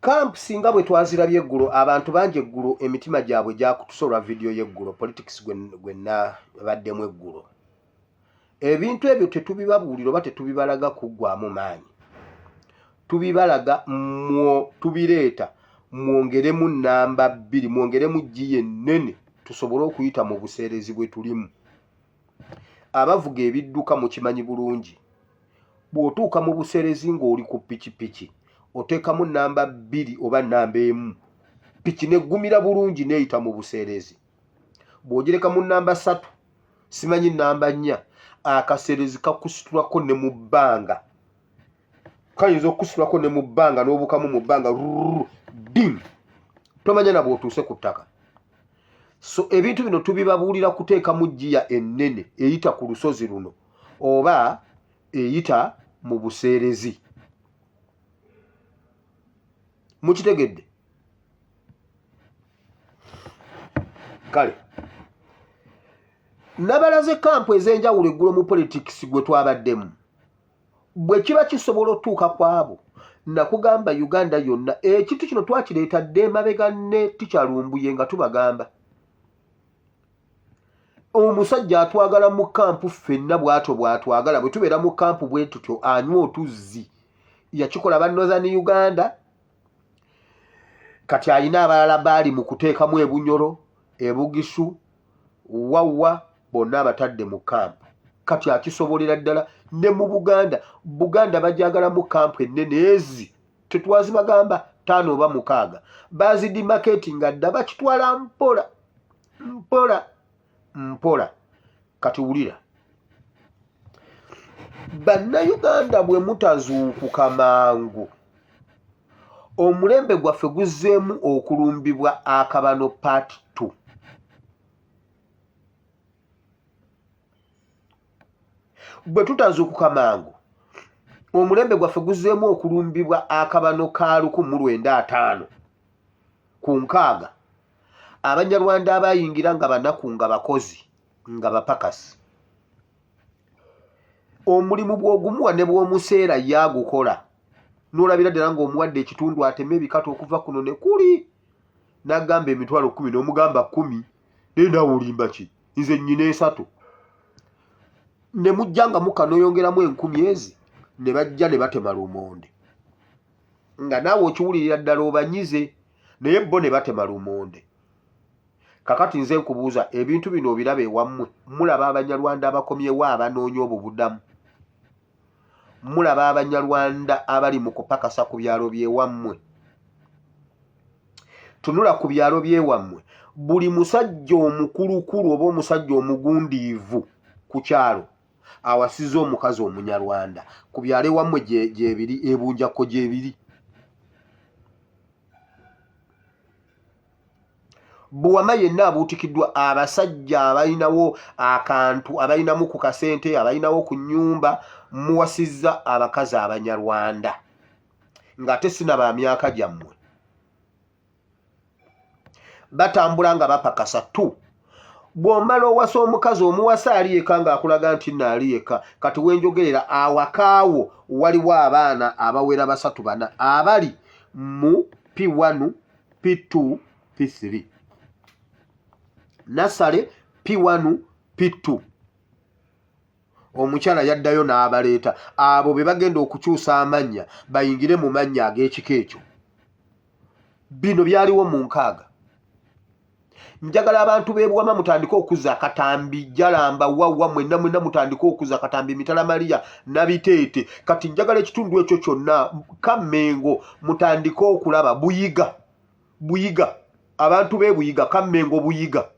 Camp singa bwe twazirabye eggulo abantu bangi eggulo emitima gyabwe gyakutusolwa video y'eggulo politics gwenna baddemu eggulo. Ebintu ebyo tetubibabuulira oba tetubibalaga kuggwamu maanyi. Tubibalaga tubireeta mwongeremu namba 2 mwongeremu giye nnene tusobole okuyita mu buseerezi bwe tulimu. Abavuga ebidduka mu kimanyi bulungi. Bw'otuuka mu buseerezi ng'oli ku pikipiki oteekamu namba 2 oba namba 1 piki neggumira bulungi neeyita mu buseerezi. Bw'ogireka mu namba 3 simanyi namba 4 akaseerezi kakusitulako ne mu bbanga. Kayinza okusitulako ne mu bbanga n'obukamu mu bbanga ding tomanya na bw'otuuse ku ttaka. So ebintu bino tubibabuulira kuteekamu giya ennene eyita ku lusozi luno oba eyita mu buseerezi. Mukitegedde? Kale nabalaze kampu ez'enjawulo eggulo mu politics gwe twabaddemu. Bwe kiba kisobola otuuka kwabo nakugamba Uganda yonna ekintu kino twakireeta dde emabega ne tikyalumbuye nga tubagamba. Omusajja atwagala mu kampu ffenna bw'atwagala bwe tubeera mu kampu bwe tutyo anywa otuzzi. Yakikola ba Northern Uganda kati alina abalala baali mu kuteekamu ebunyoro ebugisu wawa bonna abatadde mu kampu. Kati akisobolera ddala ne mu Buganda bajagala mu kampu ennene ezi tetwazibagamba 5 oba 6 bazidi marketing adda bakitwala mpola. Kati wulira Bannayuganda bwe mutazuukuka mangu omulembe gwaffe guzzeemu okulumbibwa akabano part 2. Bwe tutazuukuka mangu omulembe gwaffe guzzeemu okulumbibwa akabano ka 1950 ku 6 Abanyarwanda abayingira nga banaku nga bakozi nga bapakasi. Omulimu bw'ogumuwa ne bw'omuseera yagukola n'olabira ddala ng'omuwadde ekitundu ateme ebikata okuva kuno ne kuli n'agamba emitwalo 10 n'omugamba 10 naawe olimba ki nze nnyina 3 ne mujja nga mukanoyongeramu 10,000 ezi ne bajja ne batema lumonde nga naawe okiwulirira ddala obanyize naye bo ne batema lumonde. Kakati nze nkubuuza ebintu bino obiraba ewammwe mulaba Abanyarwanda abakomyewo abanoonya obubudamu mulaba Abanyarwanda abali mu kupakasa ku byalo by'ewammwe. Tunula ku byalo by'ewammwe buli musajja omukulukulu oba omusajja omugundiivu ku kyalo awasiza omukazi Omunyarwanda. Ku byalo ewammwe gyebiri ebunjako gyebiri. Buwama yenna abuutikiddwa abasajja abalinawo akantu abalinamu ku kasente abalinawo ku nnyumba muwasizza abakazi Abanyarwanda ng'ate sinaba myaka gyammwe batambula nga bapakasa tu. Bw'omala owasa omukazi omuwasa ali yekka ng'akulaga nti nno ali yekka. Kati wenjogerera awakaawo waliwo abaana abawera 3-4 abali mu P1 P2 P3 Nasale P1 P2. Omukyala yaddayo n'abaleeta abo be bagenda okukyusa amannya bayingire mu mannya ag'ekika ekyo. Bino byaliwo mu 6. Njagala abantu b'ebuwama mutandike okuza akatambi Jalamba wawa mwenna mutandike okuza akatambi Mitala Maria Nabiteete. Kati njagala ekitundu ekyo kyonna Kamengo mutandike okulaba Buyiga abantu b'Ebuyiga Kamengo Buyiga.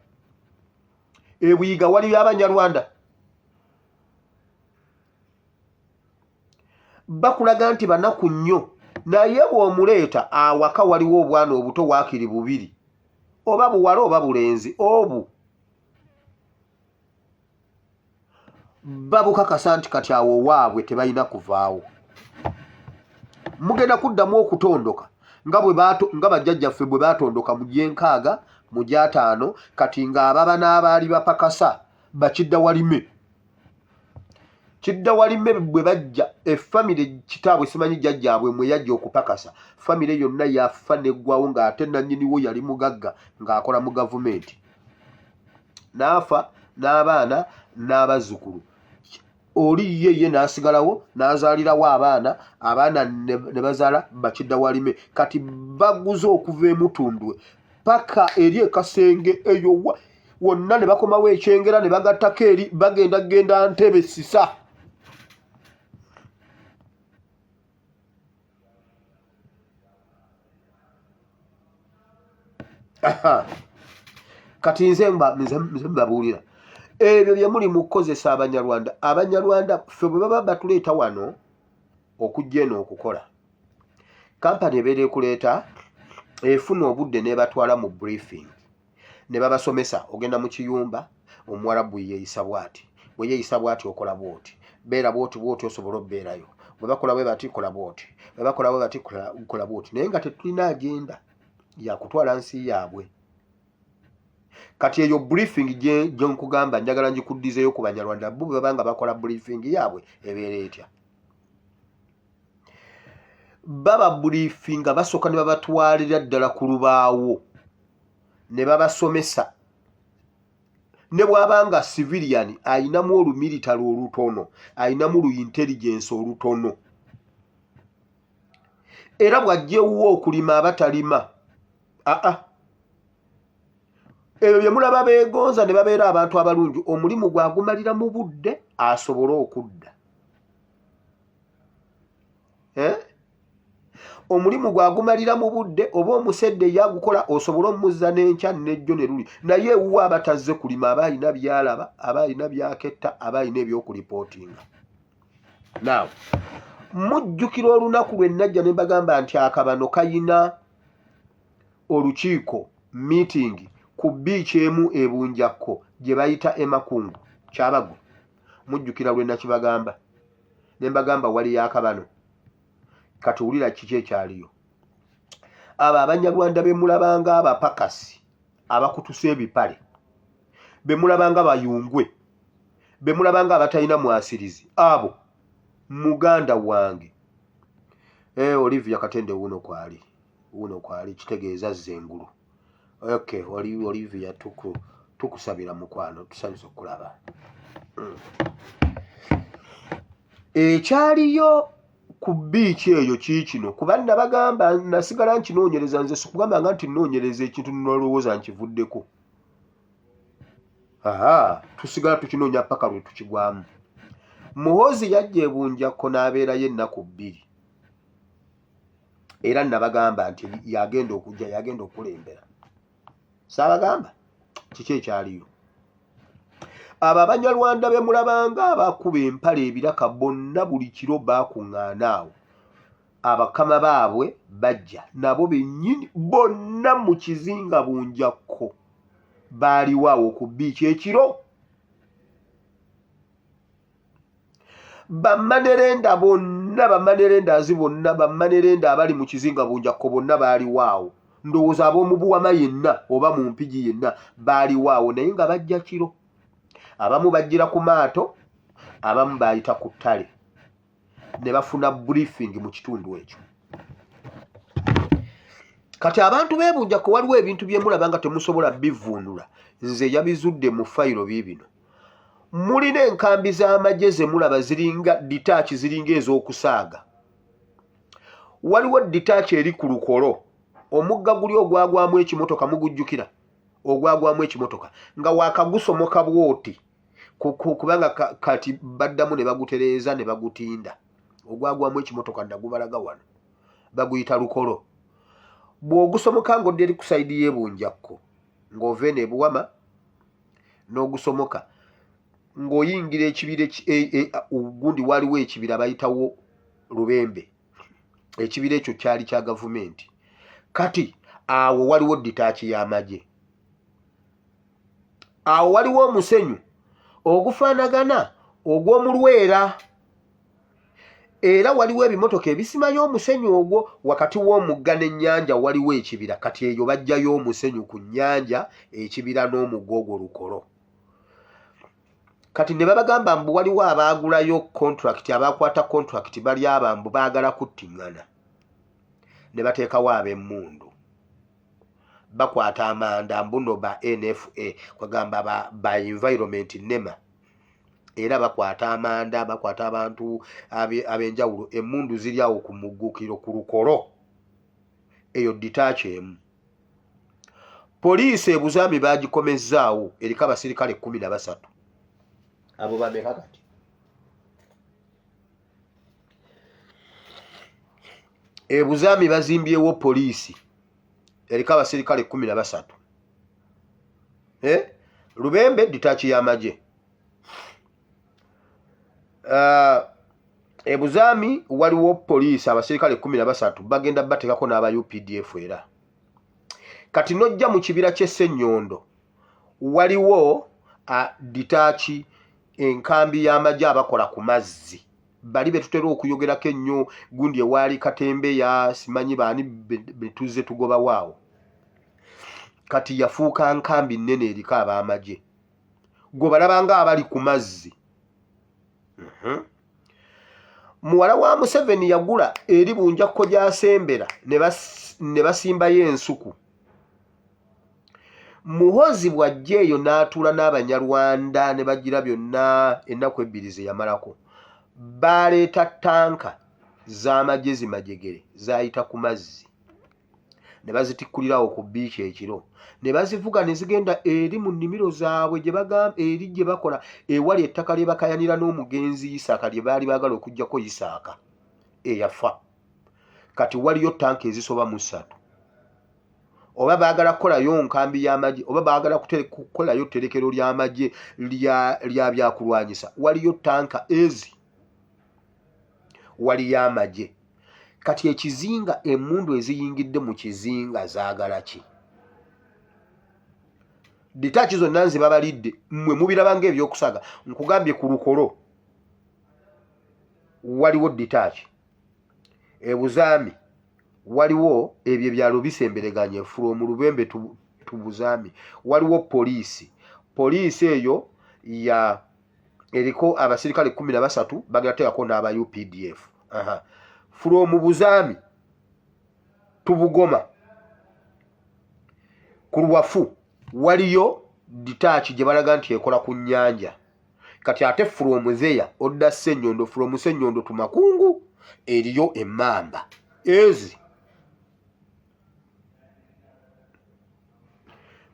Ebuyiga waliyo Abanyarwanda bakulaga nti banaku nnyo naye bw'omuleeta awaka waliwo obwana obuto waakiri 2 oba buwala oba bulenzi obu babukakasa nti kati awo waabwe tebalina kuvaawo. Mugenda kuddamu okutondoka nga bajjajjaffe bwe batondoka mu G6 mu G5 kati ng'ababa n'abaali bapakasa bakidda walime. kidda walime bwe bajja effamire kitaabwe simanyi jjajjaabwe mwe yajja okupakasa famire yonna yafa neggwawo ng'ate nannyiniwo yali mugagga ng'akola mu gavumenti n'afa n'abaana n'abazzukulu oli ye n'asigalawo n'azaalirawo abaana ne bazaala bakidda walime kati baguze okuva emutundwe paka eri ekasenge eyo wonna ne bakomawo ekyengera ne bagattako eri genda ntebe sisa kati nze mbabuulira ebyo bye muli mu kukozesa abanyarwanda ffe bwe baba batuleeta wano okujja eno okukola kampani ebeera ekuleeta efuna obudde n'ebatwala mu briefing ne babasomesa ogenda mu kiyumba omuwarabu yeeyisa bw'ati bwe yeeyisa bw'ati okola bw'oti beera bw'oti osobole obbeerayo bwe bakola bwe bati kola bw'oti bwe bakola bwe bati kola bw'oti naye nga tetulina agenda yakutwala nsi yaabwe kati eyo briefing gye nkugamba njagala ngikuddizeeyo ku banyarwanda bo bwe baba nga bakola briefing yaabwe ebeera etya baba briefinga basooka ne babatwalira ddala ku lubaawo ne babasomesa ne bw'abanga civilian ayinamu olumilitary olutono ayinamu intelligence olutono era bw'ajjewo okulima abatalima ebyo bye mulaba beegonza ne babeera abantu abalungi omulimu gwagumalira mu budde asobole okudda omulimu gwagumalira mu budde oba omusedde yagukola osobole omuzza n'enkya n'ejjo ne luli naye ewuwa abatazze kulima aba alina byalaba aba alina byaketta aba alina ebyokuripootinga naawe mujjukira olunaku lwe najja ne mbagamba nti akabano kayina olukiiko meeting ku biici emu ebunjakko gye bayita emakungu kyabago mujjukira lwe nakibagamba ne mbagamba waliyo akabano kati wulira kiki ekyaliyo abo abanyarwanda be mulabanga abapakasi abakutusa ebipale be mulabanga bayungwe be mulabanga abatalina mwasirizi abo muganda wange Olivia Katende wuno kwali kitegeeza zengulu okay Olivia tukusabira mukwano tusanyusa okulaba ekyaliyo ku biici eyo kiikino kuba nabagamba nasigala nkinoonyereza nze sikugambanga nti nnoonyereza ekintu nolowooza nkivuddeko tusigala tukinoonya paka lwe tukigwamu Muhoozi yajja ebunjakko n'abeerayo ennaku 2 era nabagamba nti yagenda okulembera saabagamba kiki ekyaliyo abo abanyarwanda be mulabanga abakuba empale ebiraka bonna buli kiro baakuŋŋaana awo abakama baabwe bajja nabo bennyini bonna mu kizinga bunjakko baaliwo awo ku biici ekiro bamanerenda bonna bamanerendazi bonna bamanerenda abali mu kizinga bunjakko bonna baaliwo awo ndowooza ab'omubuwama yenna oba mu mpigi yenna baaliwo awo naye nga bajja kiro abamu bajjira ku maato abamu bayita ku ttale ne bafuna briefing mu kitundu ekyo kati abantu beebunjakko waliwo ebintu bye mulaba nga temusobola bivuunula nze yabizudde mu fayiro biibino mulina enkambi z'amagye ze mulaba ziringa ditaachi ziringa ez'okusaaga waliwo ditaachi eri ku lukolo omugga guli ogwagwamu ekimotoka mugujjukira ogwagwamu ekimotoka nga wakagusomoka bwoti kubanga kati baddamu ne bagutereeza ne bagutinda ogwagwamu ekimotoka ndagubalaga wano baguyita lukolo bw'ogusomoka ng'odde eri ku sayidi y'ebunjakko ng'ova eno ebuwama n'ogusomoka ng'oyingira ekibira gundi waliwo ekibira bayitawo Lubembe ekibira ekyo kyali kya gavumenti kati awo waliwo ditaachi y'amagye awo waliwo omusenyu ogufaanagana ogw'omu Lwera era waliwo ebimotoka ebisimayo omusenyu ogwo wakati w'omugga n'ennyanja waliwo ekibira kati eyo bajjayo omusenyu ku nnyanja ekibira n'omugga ogwo lukolo kati ne babagamba mbu waliwo abaagulayo contract abakwata contract bali abambu baagala kuttiŋŋana ne bateekawo ab'emmundu bakwata amanda mbuno ba NFA kwagamba ba environment nema era bakwata amanda bakwata abantu ab'enjawulo emmundu ziri awo ku muggukiro ku lukolo eyo ditaachi emu poliisi ebuzaami baagikomezzaawo eriko abasirikale 13 abo bameka kati ebuzaami bazimbyewo poliisi eriko abasirikale 13 Lubembe ditaachi y'amagye ebuzaami waliwo poliisi abasirikale 13 bagenda batekako n'aba UPDF era kati nojja mu kibira ky'Essenyondo waliwo ditaachi enkambi y'amagye abakola ku mazzi bali betutera okuyogerako ennyo gundi ewaali Katembeya simanyi baani betuze tugoba waawo kati yafuuka nkambi nnene eriko ab'amagye gwe balabanga abali ku mazzi. Muwala wa Museveni yagula eri Bunjakko gy'asembera ne basimbayo ensuku. Muhozi bw'ajja eyo n'atuula n'Abanyarwanda ne bagira byonna ennaku 2 ze yamalako. Baleeta tanka z'amagye zimajegere zayita ku mazzi ne bazitikkulirawo ku biici ekiro ne bazivuga ne zigenda eri mu nnimiro zaabwe gye bagamba eri gye bakola ewali ettaka lye bakayanira n'omugenzi Isaaka lye baali baagala okuggyako Isaaka eyafa. Kati waliyo tanka ezisoba mu 3 oba baagala kukolayo nkambi y'amagye oba baagala kukolayo tterekero ly'amagye lya byakulwanyisa waliyo tanka ezi waliyo amagye. Kati ekizinga emmundu eziyingidde mu kizinga zaagala ki? Ditaachi zonna nze babalidde mmwe mubirabanga ebyokusaga nkugambye ku lukolo waliwo ditaachi ebuzaami waliwo ebyo byalo bisembereganye from Lubembe tubuzaami waliwo poliisi eyo ya eriko abasirikale 13 bagateekako n'aba UPDF. From Buzaami tubugoma ku Lwafu waliyo ditaachi gye balaga nti ekola ku nnyanja. Kati ate from there odda Ssenyondo from Ssenyondo tumakungu eriyo Emmamba ezi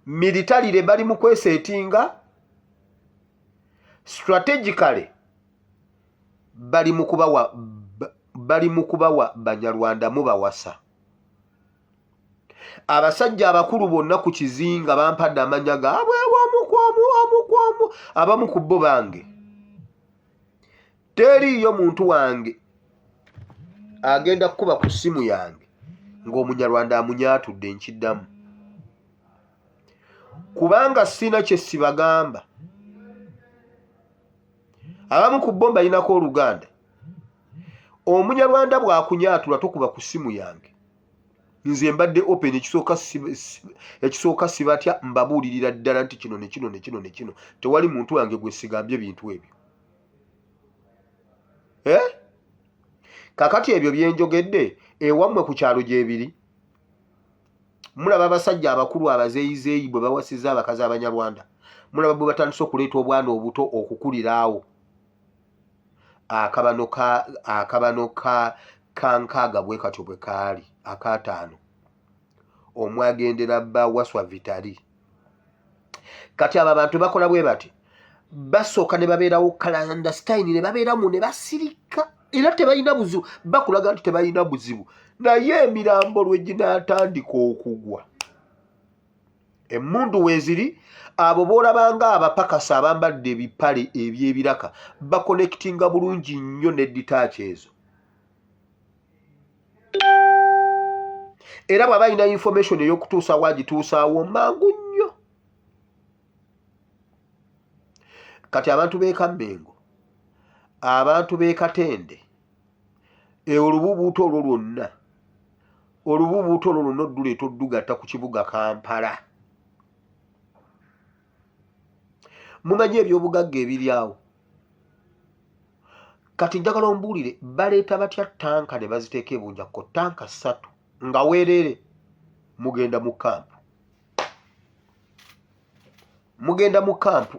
militarire bali mu kwesetinga strategically bali mu kubawa Banyarwanda mubawasa. Abasajja abakulu bonna ku kizinga bampadde amanya gaabwe wamukwamu abamu ku bo bange. Teriyo muntu wange agenda kukuba ku ssimu yange ng'Omunyarwanda amunyaatudde nkiddamu kubanga sina kye sibagamba. Abamu ku bo mbalinako Oluganda. Omunyarwanda bw'akunyaatula tokuba ku ssimu yange nze mbadde open ekisooka sibatya mbabuulirira ddala nti kino ne kino ne kino ne kino tewali muntu wange gwe sigambye bintu ebyo. Kakati ebyo byenjogedde ewammwe ku kyalo gyebiri mulaba abasajja abakulu abazeeyizeeyi bwe bawasiza abakazi Abanyarwanda mulaba bwe batandise okuleeta obwana obuto okukuliraawo akabano kankaaga bwe katyo bwe kaali akataano omwagendera bawaswa vitali. Kati abo abantu bakola bwe bati basooka ne babeerawo kalandastine ne babeeramu ne basirika era tebalina buzibu bakulaga nti tebalina buzibu naye emirambo lwe ginaatandika okugwa emmundu weeziri abo boolabanga abapakasa abambadde ebipale eby'ebiraka bakonekitinga bulungi nnyo ne ditaachi ezo era bw'aba alina information ey'okutuusa wagituusaawo mangu nnyo. Kati abantu b'e Kammengo abantu b'e Katende olubuubuuto olwo lwonna odduleeta oddugatta ku kibuga Kampala mumanye ebyobugagga ebiryawo. Kati njagala ombuulire baleeta batya tanka ne baziteeka ebunjakko tanka 3 nga weerere mugenda mu kampu.